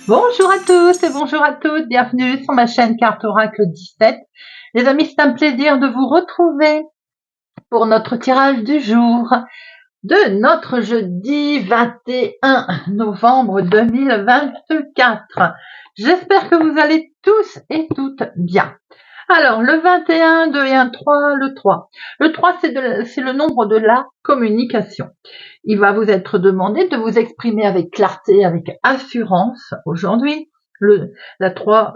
Bonjour à tous et bonjour à toutes, bienvenue sur ma chaîne Carte Oracle 17. Les amis, c'est un plaisir de vous retrouver pour notre tirage du jour de notre jeudi 21 novembre 2024. J'espère que vous allez tous et toutes bien. Alors, le 21, 2 et 1, 3, le 3. Le 3, c'est le nombre de la communication. Il va vous être demandé de vous exprimer avec clarté, avec assurance aujourd'hui. Le 3,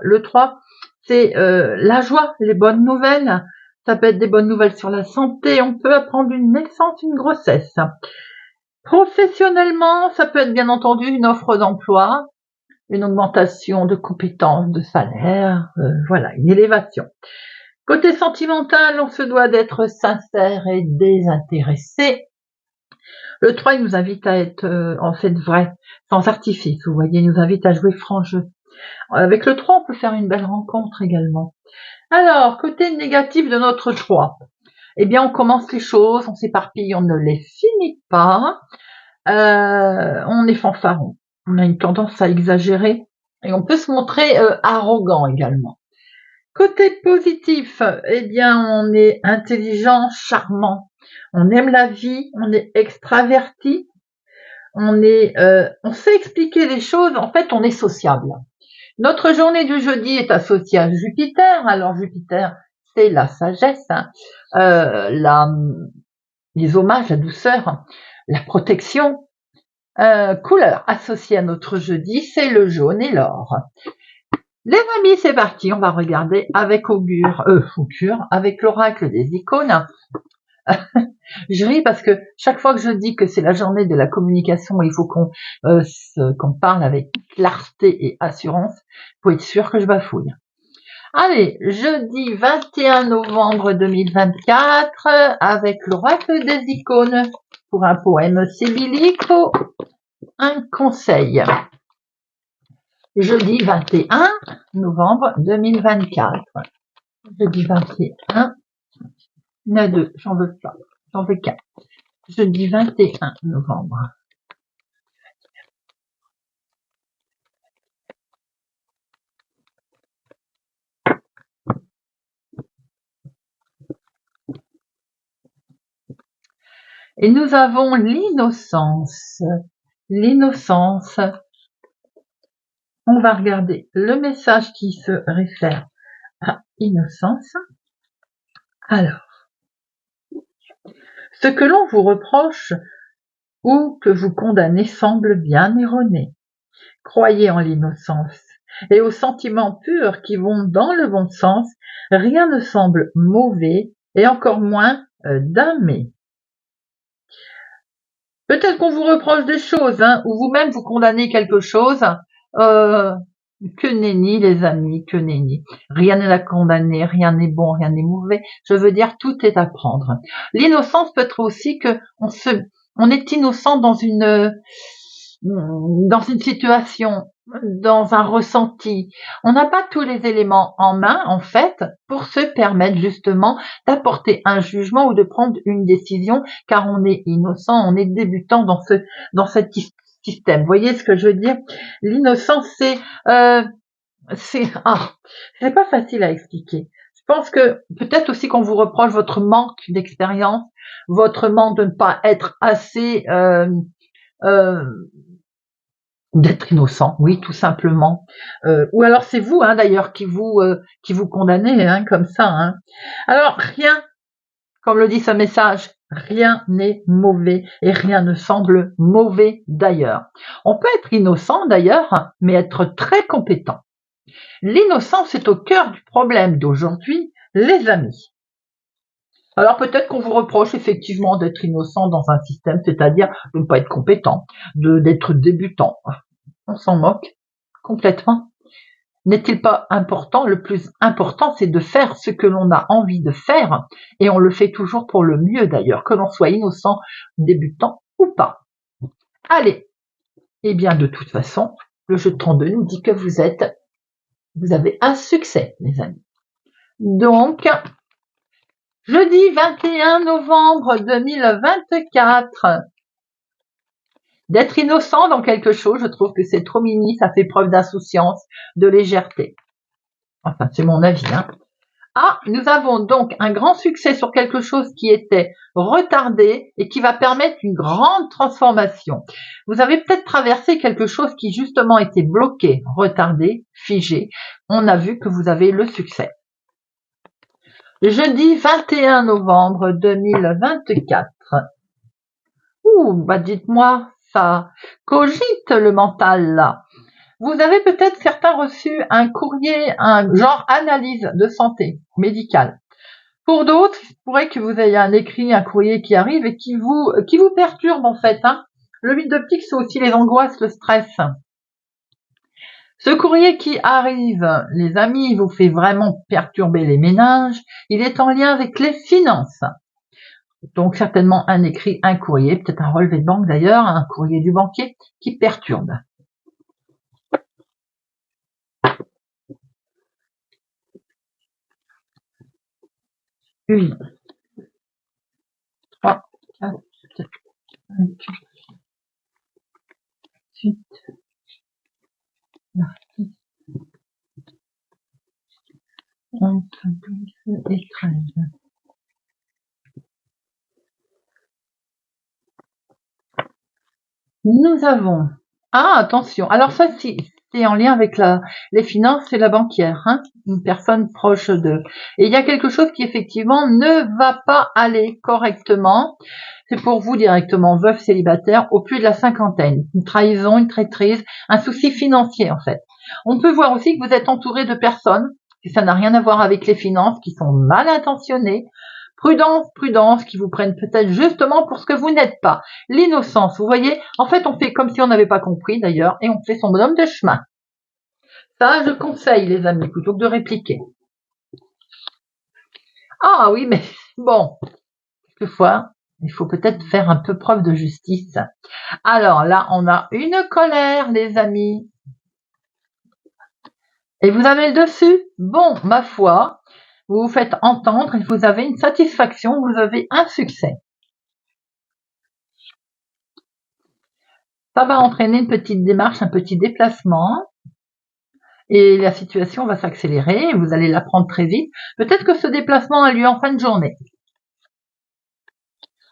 c'est la joie, les bonnes nouvelles. Ça peut être des bonnes nouvelles sur la santé. On peut apprendre une naissance, une grossesse. Professionnellement, ça peut être bien entendu une offre d'emploi, une augmentation de compétences, de salaire, voilà, une élévation. Côté sentimental, on se doit d'être sincère et désintéressé. Le 3, il nous invite à être en fait vrai, sans artifice, vous voyez, il nous invite à jouer franc jeu. Avec le 3, on peut faire une belle rencontre également. Alors, côté négatif de notre 3, eh bien, on commence les choses, on s'éparpille, on ne les finit pas, on est fanfaron, on a une tendance à exagérer et on peut se montrer arrogant également. Côté positif, eh bien, on est intelligent, charmant, on aime la vie, on est extraverti, on sait expliquer les choses, en fait, on est sociable. Notre journée du jeudi est associée à Jupiter. Alors Jupiter, c'est la sagesse, les hommages, la douceur, la protection. Couleur associée à notre jeudi, c'est le jaune et l'or. Les amis, c'est parti, on va regarder avec avec l'oracle des icônes. Je ris parce que chaque fois que je dis que c'est la journée de la communication, il faut qu'on parle avec clarté et assurance. Il faut être sûr que je bafouille. Allez, jeudi 21 novembre 2024, avec l'oracle des icônes, pour un poème sibylique, un conseil. Jeudi 21 novembre 2024. Jeudi 21, il y en a deux, j'en veux pas, j'en veux qu'un. Jeudi 21 novembre. Et nous avons l'innocence. L'innocence. On va regarder le message qui se réfère à innocence. Alors, ce que l'on vous reproche ou que vous condamnez semble bien erroné. Croyez en l'innocence et aux sentiments purs qui vont dans le bon sens. Rien ne semble mauvais et encore moins d'aimer. Peut-être qu'on vous reproche des choses, ou vous-même vous condamnez quelque chose. Que nenni, les amis, que nenni. Rien n'est à condamner, rien n'est bon, rien n'est mauvais. Je veux dire, tout est à prendre. L'innocence peut être aussi que on est innocent dans une situation, dans un ressenti. On n'a pas tous les éléments en main, en fait, pour se permettre justement d'apporter un jugement ou de prendre une décision, car on est innocent, on est débutant dans cet système. Vous voyez ce que je veux dire? L'innocence, c'est pas facile à expliquer. Je pense que peut-être aussi qu'on vous reproche votre manque d'expérience, votre manque de ne pas être assez d'être innocent, oui, tout simplement. Ou alors c'est vous, d'ailleurs, qui vous condamnez, comme ça. Alors rien, comme le dit ce message, rien n'est mauvais et rien ne semble mauvais d'ailleurs. On peut être innocent d'ailleurs, mais être très compétent. L'innocence est au cœur du problème d'aujourd'hui, les amis. Alors peut-être qu'on vous reproche effectivement d'être innocent dans un système, c'est-à-dire de ne pas être compétent, d'être débutant. On s'en moque complètement. N'est-il pas important? Le plus important, c'est de faire ce que l'on a envie de faire, et on le fait toujours pour le mieux d'ailleurs, que l'on soit innocent, débutant ou pas. Allez, eh bien de toute façon, le jeu de 32 nous dit que vous avez un succès, les amis. Donc, jeudi 21 novembre 2024, d'être innocent dans quelque chose. Je trouve que c'est trop mini, ça fait preuve d'insouciance, de légèreté. Enfin, c'est mon avis, hein. Ah, nous avons donc un grand succès sur quelque chose qui était retardé et qui va permettre une grande transformation. Vous avez peut-être traversé quelque chose qui justement était bloqué, retardé, figé. On a vu que vous avez le succès. Jeudi 21 novembre 2024. Bah dites-moi, ça cogite le mental là. Vous avez peut-être certains reçu un courrier, un genre analyse de santé médicale. Pour d'autres, il pourrait que vous ayez un écrit, un courrier qui arrive et qui vous perturbe en fait, hein. Le 8 d'optique, c'est aussi les angoisses, le stress. Ce courrier qui arrive, les amis, vous fait vraiment perturber les méninges. Il est en lien avec les finances. Donc certainement un écrit, un courrier, peut-être un relevé de banque d'ailleurs, un courrier du banquier qui perturbe. Une, 3, 4, 7, 8, 8, 9, 10, 11, 12 et 13. Nous avons... Ah, attention. Alors ça, c'est en lien avec les finances et la banquière, hein, une personne proche d'eux. Et il y a quelque chose qui effectivement ne va pas aller correctement. C'est pour vous directement, veuf célibataire, au plus de la cinquantaine. Une trahison, une traîtrise, un souci financier en fait. On peut voir aussi que vous êtes entouré de personnes, et ça n'a rien à voir avec les finances, qui sont mal intentionnées. Prudence, prudence, qui vous prennent peut-être justement pour ce que vous n'êtes pas. L'innocence, vous voyez, en fait on fait comme si on n'avait pas compris d'ailleurs, et on fait son bonhomme de chemin. Ça, je conseille les amis, plutôt que de répliquer. Ah oui, mais bon, quelquefois, il faut peut-être faire un peu preuve de justice. Alors là, on a une colère, les amis. Et vous avez le dessus. Bon, ma foi, vous vous faites entendre et vous avez une satisfaction, vous avez un succès. Ça va entraîner une petite démarche, un petit déplacement. Et la situation va s'accélérer, vous allez l'apprendre très vite. Peut-être que ce déplacement a lieu en fin de journée.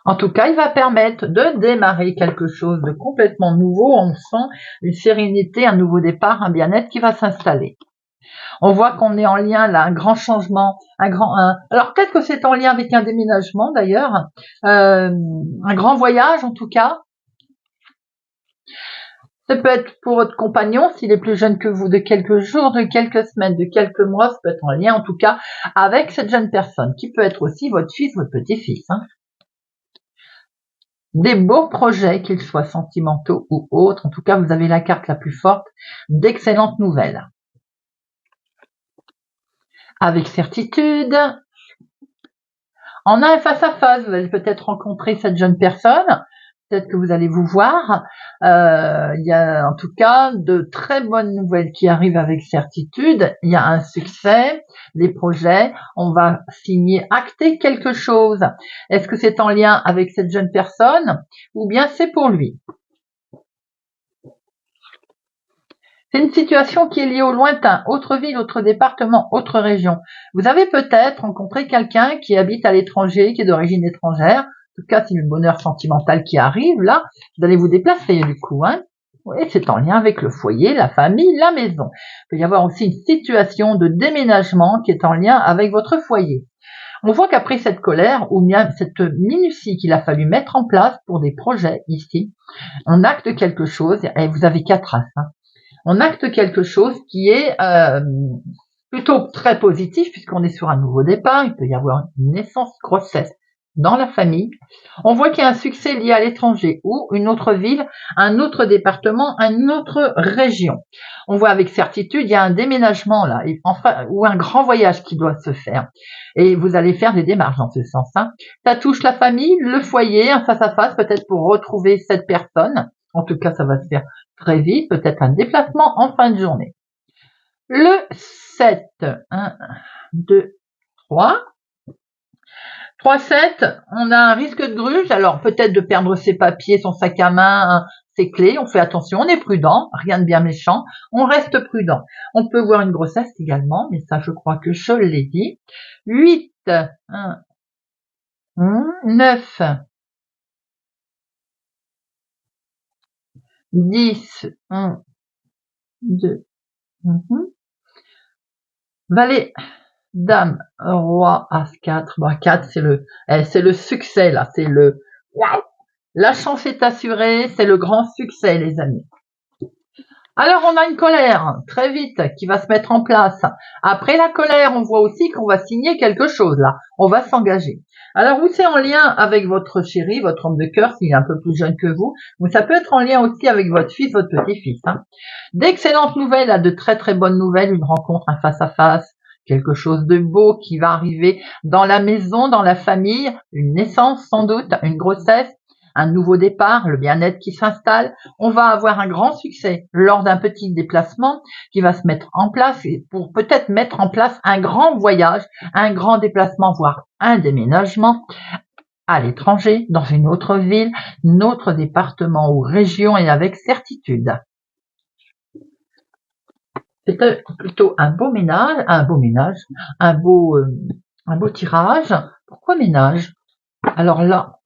En tout cas, il va permettre de démarrer quelque chose de complètement nouveau. On sent une sérénité, un nouveau départ, un bien-être qui va s'installer. On voit qu'on est en lien là, un grand changement, alors peut-être que c'est en lien avec un déménagement d'ailleurs, un grand voyage en tout cas. Ça peut être pour votre compagnon, s'il est plus jeune que vous, de quelques jours, de quelques semaines, de quelques mois, ça peut être en lien en tout cas avec cette jeune personne, qui peut être aussi votre fils, votre petit-fils, hein. Des beaux projets, qu'ils soient sentimentaux ou autres, en tout cas vous avez la carte la plus forte, d'excellentes nouvelles. Avec certitude, en un face-à-face, vous allez peut-être rencontrer cette jeune personne, peut-être que vous allez vous voir. Il y a en tout cas de très bonnes nouvelles qui arrivent avec certitude. Il y a un succès, des projets, on va signer, acter quelque chose. Est-ce que c'est en lien avec cette jeune personne ou bien c'est pour lui? C'est une situation qui est liée au lointain, autre ville, autre département, autre région. Vous avez peut-être rencontré quelqu'un qui habite à l'étranger, qui est d'origine étrangère. En tout cas, c'est le bonheur sentimental qui arrive, là. Vous allez vous déplacer, du coup, hein. Oui, c'est en lien avec le foyer, la famille, la maison. Il peut y avoir aussi une situation de déménagement qui est en lien avec votre foyer. On voit qu'après cette colère, ou bien cette minutie qu'il a fallu mettre en place pour des projets ici, on acte quelque chose, et vous avez 4 as, hein. On acte quelque chose qui est plutôt très positif puisqu'on est sur un nouveau départ. Il peut y avoir une naissance, grossesse dans la famille. On voit qu'il y a un succès lié à l'étranger ou une autre ville, un autre département, une autre région. On voit avec certitude, il y a un déménagement là, enfin, ou un grand voyage qui doit se faire. Et vous allez faire des démarches dans ce sens, hein. Ça touche la famille, le foyer, un face-à-face peut-être pour retrouver cette personne. En tout cas, ça va se faire très vite, peut-être un déplacement en fin de journée. Le 7, 1, 2, 3. 3, 7, on a un risque de gruge, alors peut-être de perdre ses papiers, son sac à main, c'est clé, on fait attention, on est prudent, rien de bien méchant, on reste prudent. On peut voir une grossesse également, mais ça je crois que je l'ai dit. 8, 1, 9, 10, 1, 2, valet, dame, roi, as 4, bon, 4 c'est le succès là, c'est le waouh, la chance est assurée, c'est le grand succès les amis. Alors on a une colère très vite qui va se mettre en place. Après la colère, on voit aussi qu'on va signer quelque chose là, on va s'engager. Alors ou c'est en lien avec votre chéri, votre homme de cœur s'il est un peu plus jeune que vous, ou ça peut être en lien aussi avec votre fils, votre petit-fils. D'excellentes nouvelles, là, de très très bonnes nouvelles, une rencontre, un face-à-face, quelque chose de beau qui va arriver dans la maison, dans la famille, une naissance sans doute, une grossesse, un nouveau départ, le bien-être qui s'installe. On va avoir un grand succès lors d'un petit déplacement qui va se mettre en place pour peut-être mettre en place un grand voyage, un grand déplacement, voire un déménagement à l'étranger, dans une autre ville, notre département ou région et avec certitude. C'est plutôt un beau tirage. Pourquoi ménage? Alors là,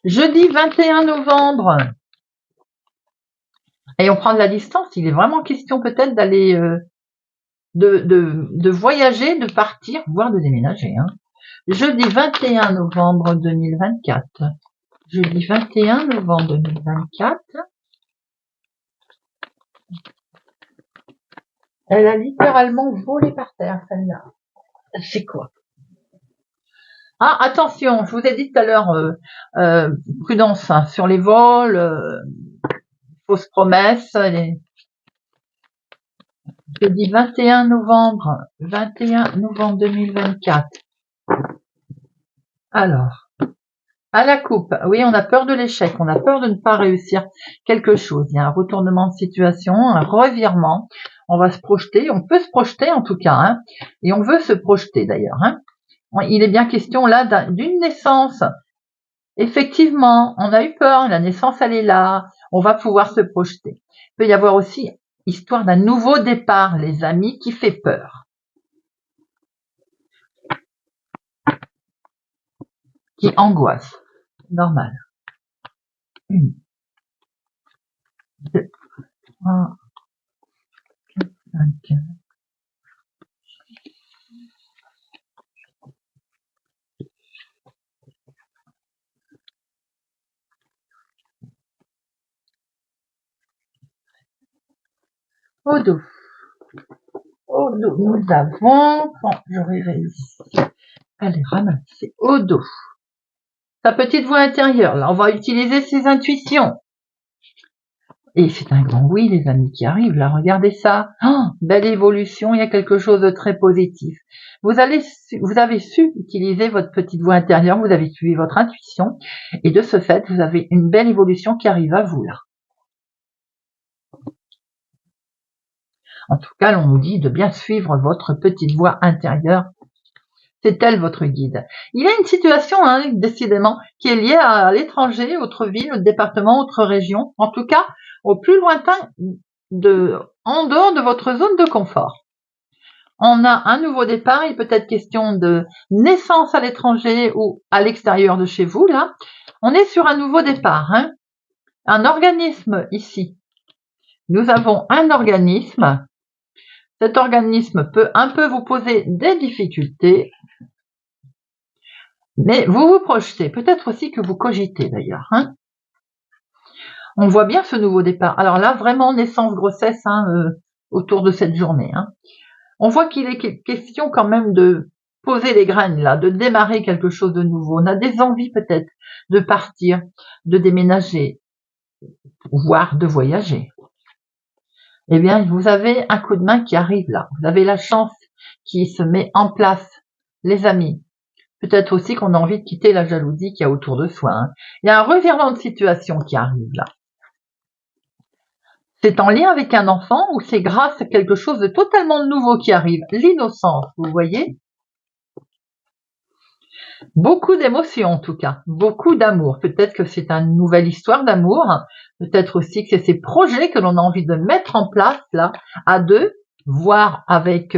jeudi 21 novembre, et on prend de la distance, il est vraiment question peut-être d'aller, de voyager, de partir, voire de déménager. Jeudi 21 novembre 2024. Jeudi 21 novembre 2024. Elle a littéralement volé par terre, celle-là. C'est quoi? Ah, attention, je vous ai dit tout à l'heure, prudence sur les vols, fausses promesses. Jeudi 21 novembre 2024. Alors, à la coupe, oui, on a peur de l'échec, on a peur de ne pas réussir quelque chose. Il y a un retournement de situation, un revirement. On va se projeter, on peut se projeter en tout cas, et on veut se projeter d'ailleurs. Il est bien question là d'une naissance. Effectivement, on a eu peur, la naissance elle est là, on va pouvoir se projeter. Il peut y avoir aussi histoire d'un nouveau départ, les amis, qui fait peur. Qui angoisse. Normal. 1, 2, 3, 4, 5. Au dos. Au dos, nous avons, quand j'aurai réussi à les ramasser, au dos. Sa petite voix intérieure, là, on va utiliser ses intuitions. Et c'est un grand oui, les amis, qui arrive. Là, regardez ça. Oh, belle évolution, il y a quelque chose de très positif. Vous avez su utiliser votre petite voix intérieure, vous avez suivi votre intuition, et de ce fait, vous avez une belle évolution qui arrive à vous, là. En tout cas, on nous dit de bien suivre votre petite voix intérieure. C'est elle votre guide. Il y a une situation, décidément, qui est liée à l'étranger, autre ville, autre département, autre région. En tout cas, au plus lointain, en dehors de votre zone de confort. On a un nouveau départ, il peut être question de naissance à l'étranger ou à l'extérieur de chez vous, là. On est sur un nouveau départ, un organisme ici. Nous avons un organisme. Cet organisme peut un peu vous poser des difficultés, mais vous vous projetez. Peut-être aussi que vous cogitez d'ailleurs. On voit bien ce nouveau départ. Alors là, vraiment naissance, grossesse autour de cette journée. On voit qu'il est question quand même de poser les graines là, de démarrer quelque chose de nouveau. On a des envies peut-être de partir, de déménager, voire de voyager. Eh bien, vous avez un coup de main qui arrive là. Vous avez la chance qui se met en place, les amis. Peut-être aussi qu'on a envie de quitter la jalousie qu'il y a autour de soi. Il y a un revirement de situation qui arrive là. C'est en lien avec un enfant ou c'est grâce à quelque chose de totalement nouveau qui arrive. L'innocence, vous voyez? Beaucoup d'émotions en tout cas, beaucoup d'amour. Peut-être que c'est une nouvelle histoire d'amour, peut-être aussi que c'est ces projets que l'on a envie de mettre en place là, à deux, voire avec,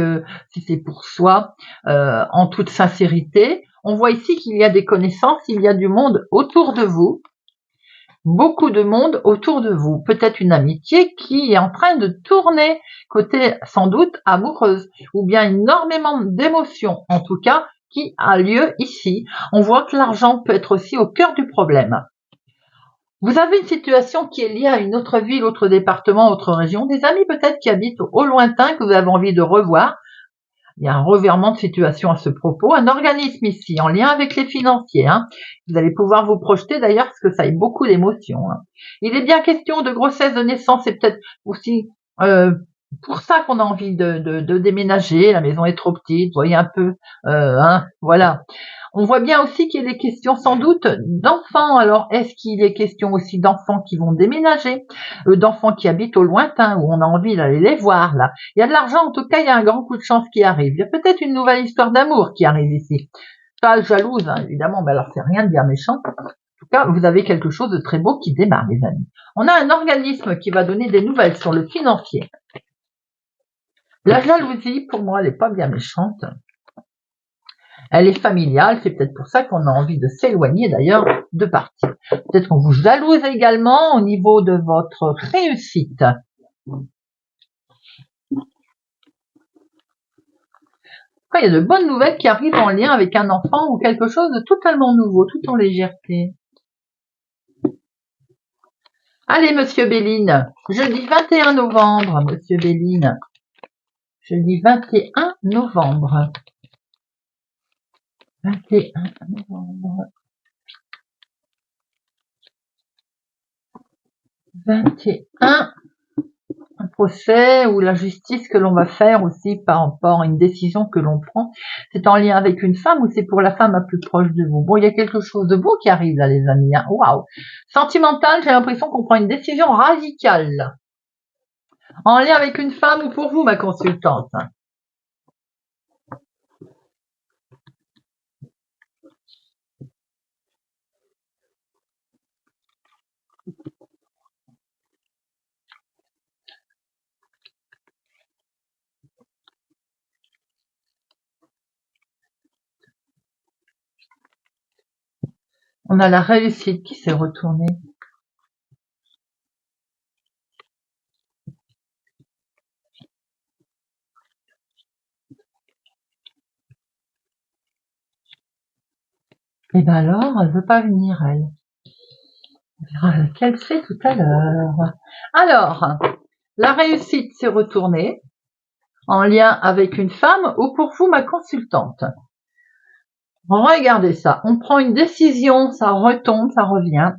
si c'est pour soi, en toute sincérité. On voit ici qu'il y a des connaissances, il y a du monde autour de vous, beaucoup de monde autour de vous. Peut-être une amitié qui est en train de tourner côté sans doute amoureuse, ou bien énormément d'émotions en tout cas qui a lieu ici. On voit que l'argent peut être aussi au cœur du problème. Vous avez une situation qui est liée à une autre ville, autre département, autre région, des amis peut-être qui habitent au lointain que vous avez envie de revoir. Il y a un revirement de situation à ce propos, un organisme ici en lien avec les financiers. Vous allez pouvoir vous projeter d'ailleurs parce que ça a beaucoup d'émotions. Il est bien question de grossesse, de naissance et peut-être aussi pour ça qu'on a envie de déménager. La maison est trop petite, vous voyez un peu, voilà. On voit bien aussi qu'il y a des questions sans doute d'enfants. Alors, est-ce qu'il est question aussi d'enfants qui vont déménager, d'enfants qui habitent au lointain, où on a envie d'aller les voir, là? Il y a de l'argent, en tout cas, il y a un grand coup de chance qui arrive. Il y a peut-être une nouvelle histoire d'amour qui arrive ici. Pas jalouse, évidemment, mais alors c'est rien de bien méchant. En tout cas, vous avez quelque chose de très beau qui démarre, les amis. On a un organisme qui va donner des nouvelles sur le financier. La jalousie, pour moi, elle n'est pas bien méchante. Elle est familiale, c'est peut-être pour ça qu'on a envie de s'éloigner d'ailleurs, de partir. Peut-être qu'on vous jalouse également au niveau de votre réussite. Après, il y a de bonnes nouvelles qui arrivent en lien avec un enfant ou quelque chose de totalement nouveau, tout en légèreté. Allez, monsieur Béline, jeudi 21 novembre, monsieur Béline. Jeudi 21 novembre. 21 novembre. 21, un procès ou la justice que l'on va faire aussi par rapport à une décision que l'on prend. C'est en lien avec une femme ou c'est pour la femme la plus proche de vous? Bon, il y a quelque chose de beau qui arrive là, les amis. Waouh! Sentimental, j'ai l'impression qu'on prend une décision radicale. En lien avec une femme ou pour vous, ma consultante? On a la réussite qui s'est retournée. Et ben alors, elle veut pas venir, elle. On verra laquelle c'est tout à l'heure. Alors, la réussite s'est retournée en lien avec une femme ou pour vous, ma consultante? Regardez ça. On prend une décision, ça retombe, ça revient.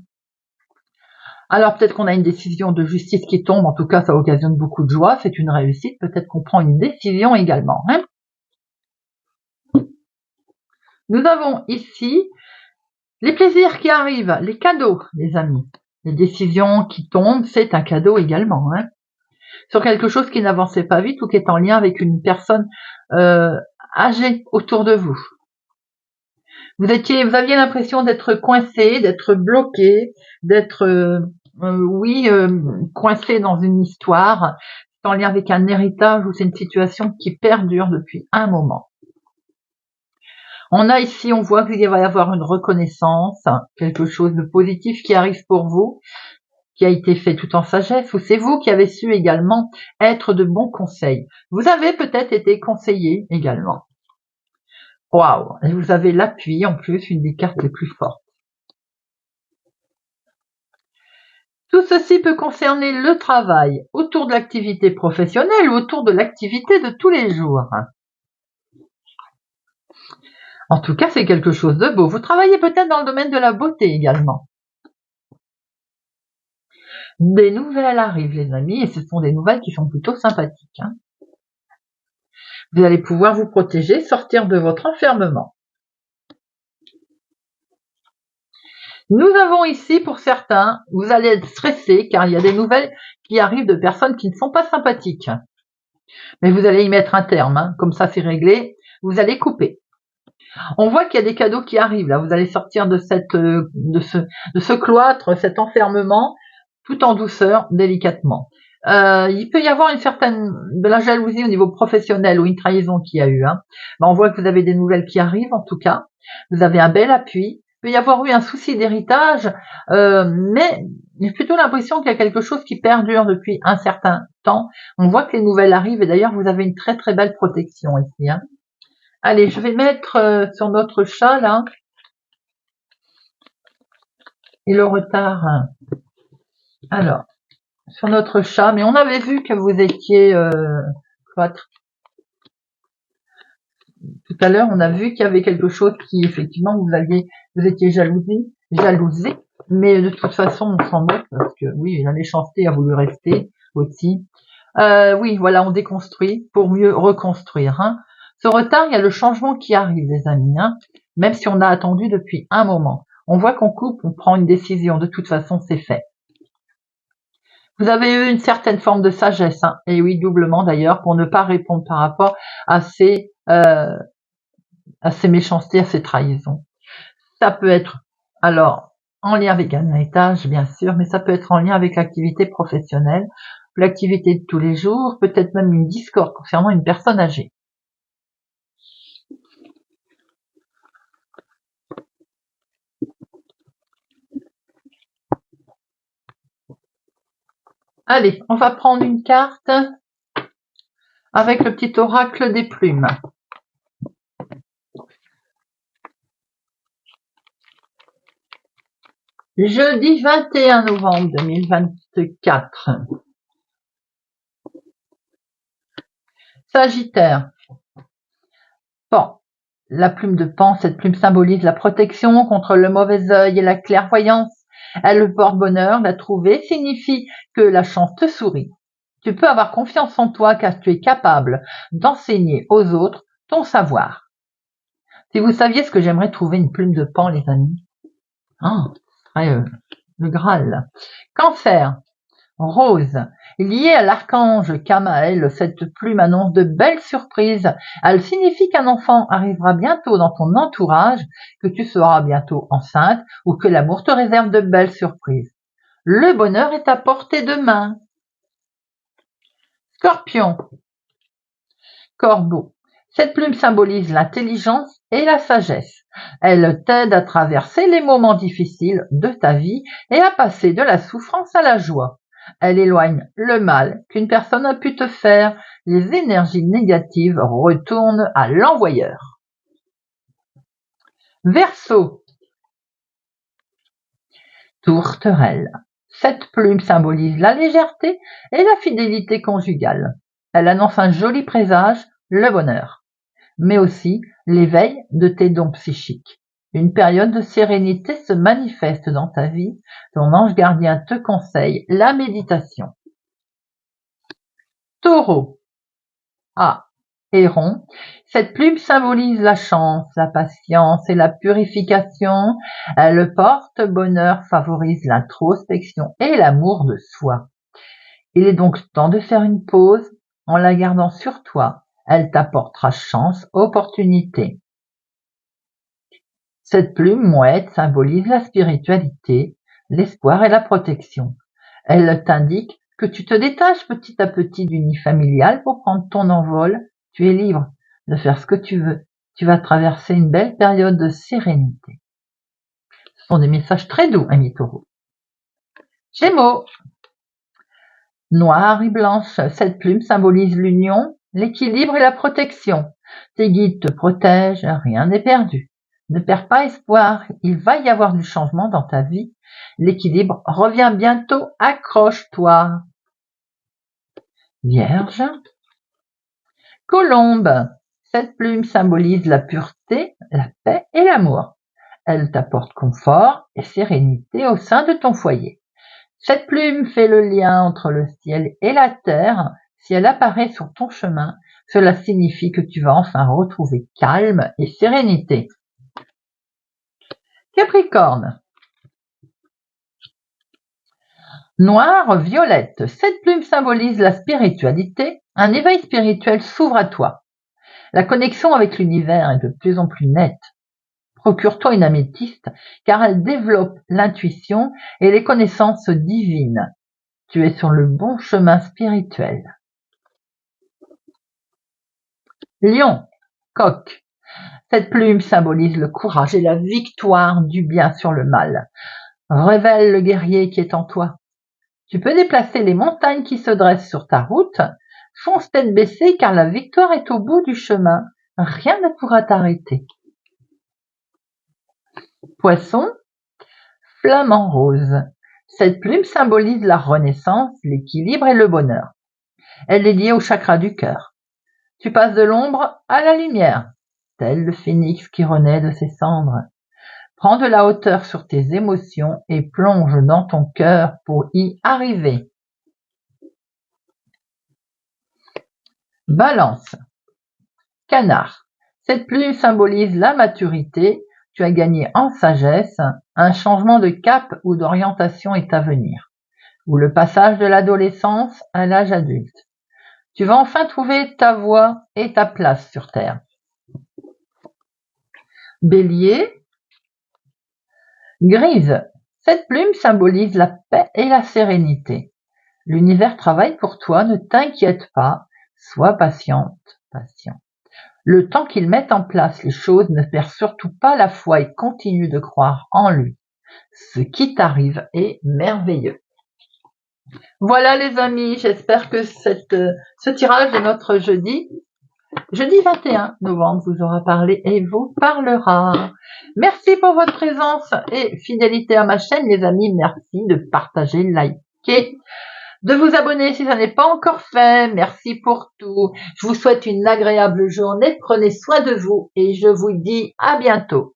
Alors peut-être qu'on a une décision de justice qui tombe, en tout cas ça occasionne beaucoup de joie, c'est une réussite, peut-être qu'on prend une décision également. Nous avons ici les plaisirs qui arrivent, les cadeaux, les amis. Les décisions qui tombent, c'est un cadeau également. Sur quelque chose qui n'avançait pas vite ou qui est en lien avec une personne âgée autour de vous. Vous aviez l'impression d'être coincé, d'être bloqué, d'être coincé dans une histoire, c'est en lien avec un héritage ou c'est une situation qui perdure depuis un moment. On a ici, on voit qu'il va y avoir une reconnaissance, quelque chose de positif qui arrive pour vous, qui a été fait tout en sagesse, ou c'est vous qui avez su également être de bons conseils. Vous avez peut-être été conseillé également. Waouh! Et vous avez l'appui en plus, une des cartes les plus fortes. Tout ceci peut concerner le travail, autour de l'activité professionnelle ou autour de l'activité de tous les jours. En tout cas, c'est quelque chose de beau. Vous travaillez peut-être dans le domaine de la beauté également. Des nouvelles arrivent, les amis, et ce sont des nouvelles qui sont plutôt sympathiques. Vous allez pouvoir vous protéger, sortir de votre enfermement. Nous avons ici, pour certains, vous allez être stressés car il y a des nouvelles qui arrivent de personnes qui ne sont pas sympathiques. Mais vous allez y mettre un terme, comme ça c'est réglé, vous allez couper. On voit qu'il y a des cadeaux qui arrivent. Là, vous allez sortir de ce cloître, cet enfermement, tout en douceur, délicatement. Il peut y avoir de la jalousie au niveau professionnel ou une trahison qu'il y a eu. On voit que vous avez des nouvelles qui arrivent, en tout cas. Vous avez un bel appui. Il peut y avoir eu un souci d'héritage, mais j'ai plutôt l'impression qu'il y a quelque chose qui perdure depuis un certain temps. On voit que les nouvelles arrivent et d'ailleurs, vous avez une très très belle protection ici. Allez, je vais mettre sur notre chat, là, et le retard. Alors, sur notre chat, mais on avait vu que vous étiez cloître. Tout à l'heure, on a vu qu'il y avait quelque chose qui, effectivement, vous étiez jalousé, mais de toute façon, on s'en moque, parce que, oui, la méchanceté a voulu rester aussi. Oui, voilà, on déconstruit pour mieux reconstruire. Ce retard, il y a le changement qui arrive, les amis, même si on a attendu depuis un moment. On voit qu'on coupe, on prend une décision, de toute façon, c'est fait. Vous avez eu une certaine forme de sagesse, et oui, doublement d'ailleurs, pour ne pas répondre par rapport à ces méchancetés, à ces trahisons. Ça peut être, alors, en lien avec un héritage, bien sûr, mais ça peut être en lien avec l'activité professionnelle, l'activité de tous les jours, peut-être même une discorde concernant une personne âgée. Allez, on va prendre une carte avec le petit oracle des plumes. Jeudi 21 novembre 2024. Sagittaire. Bon, la plume de Pan, cette plume symbolise la protection contre le mauvais œil et la clairvoyance. Elle porte bonheur, la trouver signifie que la chance te sourit. Tu peux avoir confiance en toi car tu es capable d'enseigner aux autres ton savoir. Si vous saviez ce que j'aimerais trouver une plume de Pan, les amis. Ce serait le Graal. Cancer. Rose. Liée à l'archange Kamaël, cette plume annonce de belles surprises. Elle signifie qu'un enfant arrivera bientôt dans ton entourage, que tu seras bientôt enceinte ou que l'amour te réserve de belles surprises. Le bonheur est à portée de main. Scorpion. Corbeau. Cette plume symbolise l'intelligence et la sagesse. Elle t'aide à traverser les moments difficiles de ta vie et à passer de la souffrance à la joie. Elle éloigne le mal qu'une personne a pu te faire. Les énergies négatives retournent à l'envoyeur. Verseau. Tourterelle. Cette plume symbolise la légèreté et la fidélité conjugale. Elle annonce un joli présage, le bonheur, mais aussi l'éveil de tes dons psychiques. Une période de sérénité se manifeste dans ta vie. Ton ange gardien te conseille la méditation. Taureau. Héron. Cette plume symbolise la chance, la patience et la purification. Elle porte bonheur, favorise l'introspection et l'amour de soi. Il est donc temps de faire une pause en la gardant sur toi. Elle t'apportera chance, opportunité. Cette plume mouette symbolise la spiritualité, l'espoir et la protection. Elle t'indique que tu te détaches petit à petit du nid familial pour prendre ton envol. Tu es libre de faire ce que tu veux. Tu vas traverser une belle période de sérénité. Ce sont des messages très doux, amis taureaux. Gémeaux. Noire et blanche, cette plume symbolise l'union, l'équilibre et la protection. Tes guides te protègent, rien n'est perdu. Ne perds pas espoir, il va y avoir du changement dans ta vie. L'équilibre revient bientôt, accroche-toi. Vierge. Colombe. Cette plume symbolise la pureté, la paix et l'amour. Elle t'apporte confort et sérénité au sein de ton foyer. Cette plume fait le lien entre le ciel et la terre. Si elle apparaît sur ton chemin, cela signifie que tu vas enfin retrouver calme et sérénité. Capricorne. Noire, violette. Cette plume symbolise la spiritualité. Un éveil spirituel s'ouvre à toi. La connexion avec l'univers est de plus en plus nette. Procure-toi une améthyste car elle développe l'intuition et les connaissances divines. Tu es sur le bon chemin spirituel. Lion, coq. Cette plume symbolise le courage et la victoire du bien sur le mal. Révèle le guerrier qui est en toi. Tu peux déplacer les montagnes qui se dressent sur ta route. Fonce tête baissée car la victoire est au bout du chemin. Rien ne pourra t'arrêter. Poisson, flamant rose. Cette plume symbolise la renaissance, l'équilibre et le bonheur. Elle est liée au chakra du cœur. Tu passes de l'ombre à la lumière, tel le phénix qui renaît de ses cendres. Prends de la hauteur sur tes émotions et plonge dans ton cœur pour y arriver. Balance. Canard. Cette plume symbolise la maturité. Tu as gagné en sagesse. Un changement de cap ou d'orientation est à venir. Ou le passage de l'adolescence à l'âge adulte. Tu vas enfin trouver ta voie et ta place sur Terre. Bélier. Grise. Cette plume symbolise la paix et la sérénité. L'univers travaille pour toi, ne t'inquiète pas, sois patient. Le temps qu'il mette en place les choses, ne perds surtout pas la foi et continue de croire en lui. Ce qui t'arrive est merveilleux. Voilà les amis, j'espère que ce tirage de notre jeudi 21 novembre vous aura parlé et vous parlera. Merci pour votre présence et fidélité à ma chaîne les amis, merci de partager, liker, de vous abonner si ça n'est pas encore fait. Merci pour tout. Je vous souhaite une agréable journée. Prenez soin de vous et je vous dis à bientôt.